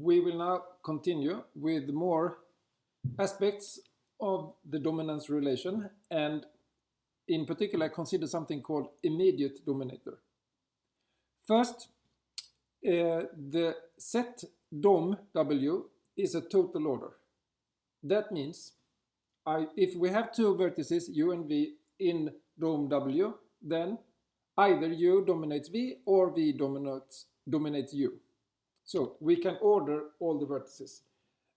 we will now continue with more aspects of the dominance relation, and in particular consider something called immediate dominator. First, the set dom W is a total order. That means if we have two vertices u and v in dom W, then either u dominates v or v dominates u. So we can order all the vertices.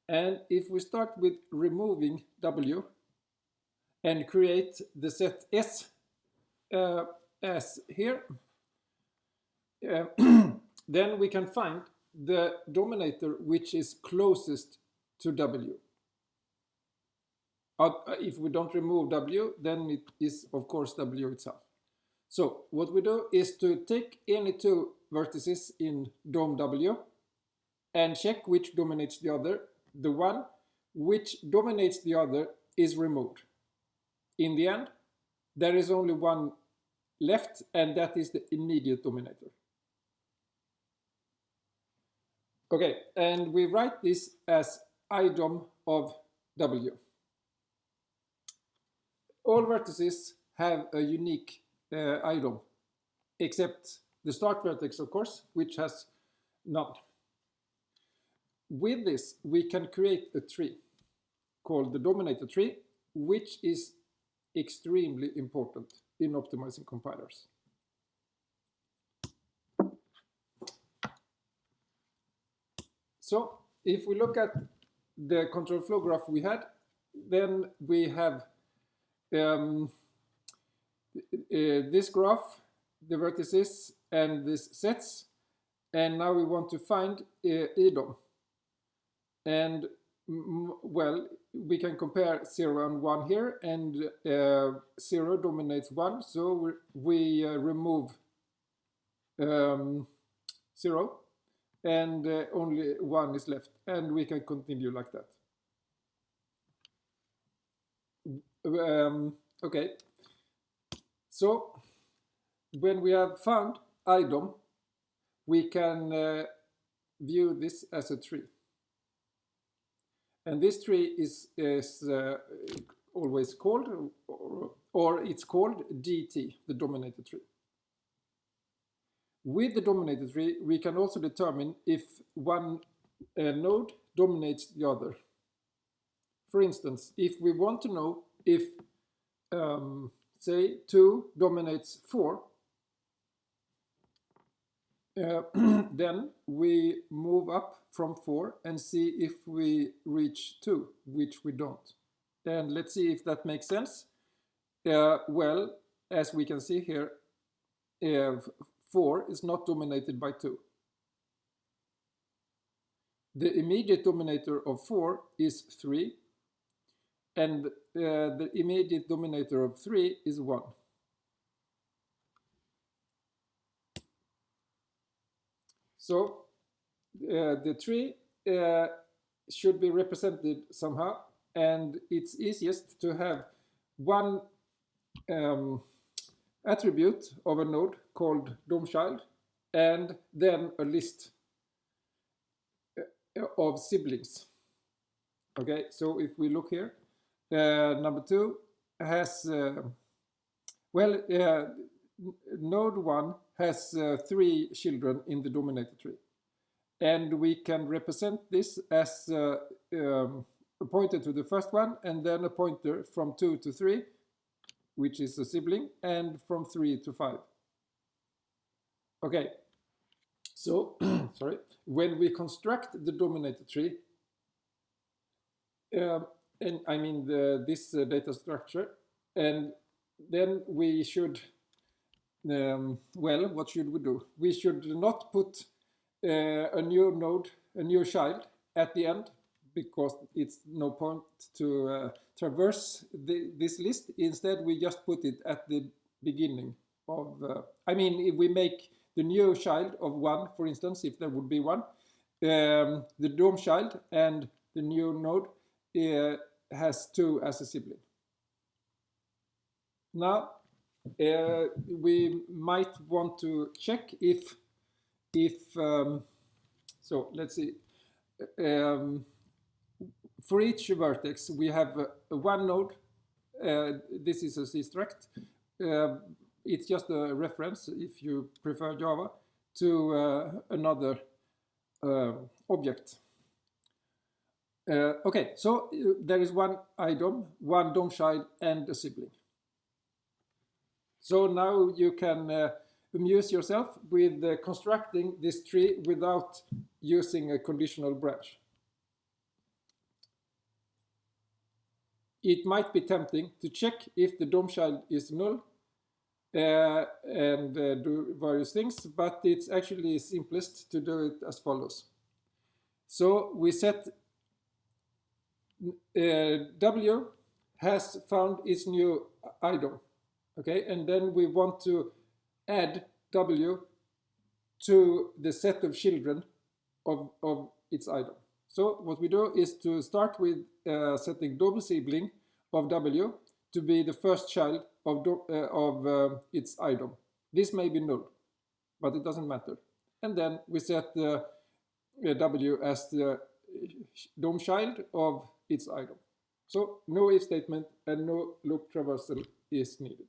And if we start with removing W and create the set S as here, then we can find the dominator which is closest to W. If we don't remove W, then it is of course W itself. So what we do is to take any two vertices in dom W and check which dominates the other. The one which dominates the other is removed. In the end, there is only one left, and that is the immediate dominator. Okay, and we write this as idom of W. All vertices have a unique idom, except the start vertex, of course, which has none. With this, we can create a tree called the dominator tree, which is extremely important in optimizing compilers. So if we look at the control flow graph we had, then we have this graph, the vertices and these sets, and now we want to find idom. And well, we can compare 0 and 1 here, and 0 dominates 1, so we remove 0, and only 1 is left, and we can continue like that. Okay, so when we have found idom, we can view this as a tree. And this tree is always called, or it's called DT, the dominator tree. With the dominator tree, we can also determine if one node dominates the other. For instance, if we want to know if, say, 2 dominates 4, then we move up from 4 and see if we reach 2, which we don't. And let's see if that makes sense. Well, as we can see here, 4 is not dominated by 2. The immediate dominator of 4 is 3, and the immediate dominator of 3 is 1. So the tree should be represented somehow, and it's easiest to have one attribute of a node called domchild, and then a list of siblings. Okay, so if we look here, number 2 has, node 1 has 3 children in the dominator tree. And we can represent this as a pointer to the first one, and then a pointer from 2 to 3, which is a sibling, and from 3 to 5. Okay, so, sorry, when we construct the dominator tree, and I mean this data structure, and then we should, well, what should we do? We should not put a new node, a new child at the end, because it's no point to traverse this list. Instead, we just put it at the beginning of, I mean, if we make the new child of 1, for instance, if there would be one, the dom child and the new node has 2 as a sibling. Now, we might want to check if so let's see. for each vertex, we have one node. This is a C-struct. It's just a reference, if you prefer Java, to another object. Okay, so there is one iDom, one DOM child, and a sibling. So now you can amuse yourself with constructing this tree without using a conditional branch. It might be tempting to check if the DOM child is null and do various things, but it's actually simplest to do it as follows. So we set W has found its new iDom, okay, and then we want to add W to the set of children of its iDom. So what we do is to start with setting double sibling of W to be the first child of its iDom. This may be null, but it doesn't matter. And then we set W as the DOM child of its iDom. So no if statement and no loop traversal is needed.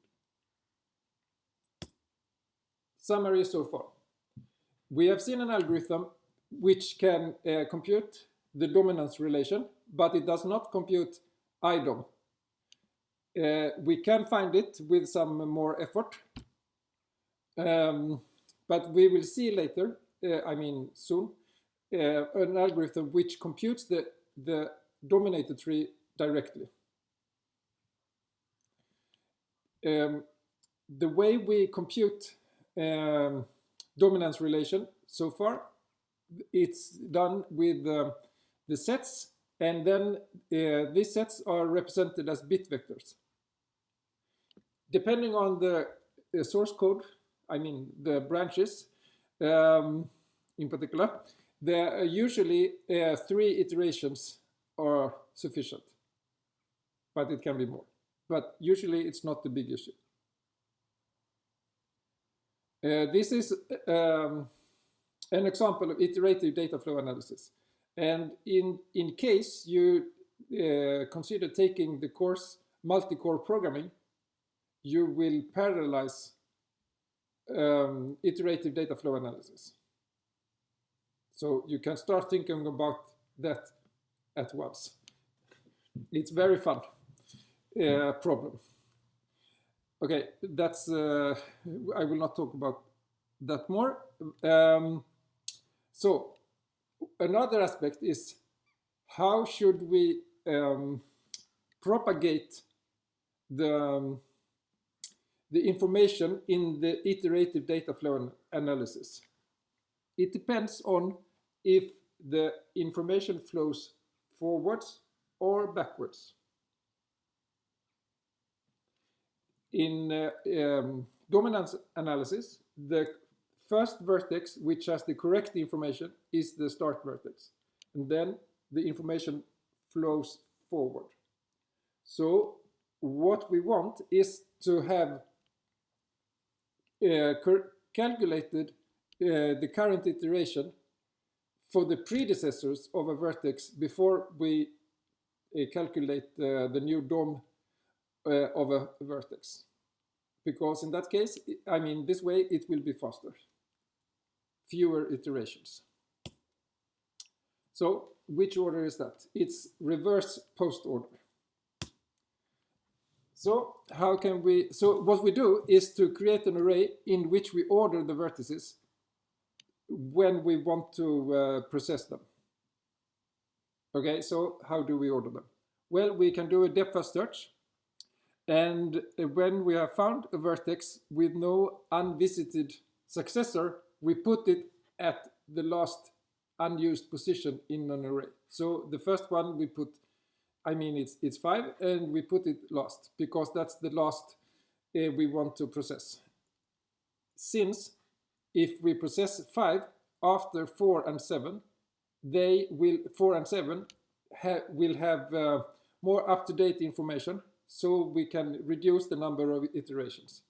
Summary so far. We have seen an algorithm which can compute the dominance relation, but it does not compute iDom. We can find it with some more effort, but we will see later, I mean soon, an algorithm which computes the dominator tree directly. The way we compute dominance relation so far, it's done with the sets, and then these sets are represented as bit vectors. Depending on the source code, I mean the branches in particular, there are usually 3 iterations are sufficient, but it can be more. But usually it's not the big issue. This is an example of iterative data flow analysis. And in case you consider taking the course multi-core programming, you will parallelize iterative data flow analysis. So you can start thinking about that at once. It's very fun problem. Okay, that's I will not talk about that more. So another aspect is how should we propagate the information in the iterative data flow analysis. It depends on if the information flows forwards or backwards. In dominance analysis, the first vertex which has the correct information is the start vertex, and then the information flows forward. So what we want is to have calculated the current iteration for the predecessors of a vertex before we calculate the new DOM of a vertex. Because in that case, I mean, this way it will be faster. Fewer iterations. So which order is that? It's reverse post order. So how can we, so what we do is to create an array in which we order the vertices when we want to process them. Okay, so how do we order them? Well, we can do a depth first search, and when we have found a vertex with no unvisited successor, we put it at the last unused position in an array. So the first one we put, I mean it's 5, and we put it last because that's the last we want to process. Since if we process 5 after 4 and 7, they will 4 and 7 will have more up-to-date information, so we can reduce the number of iterations.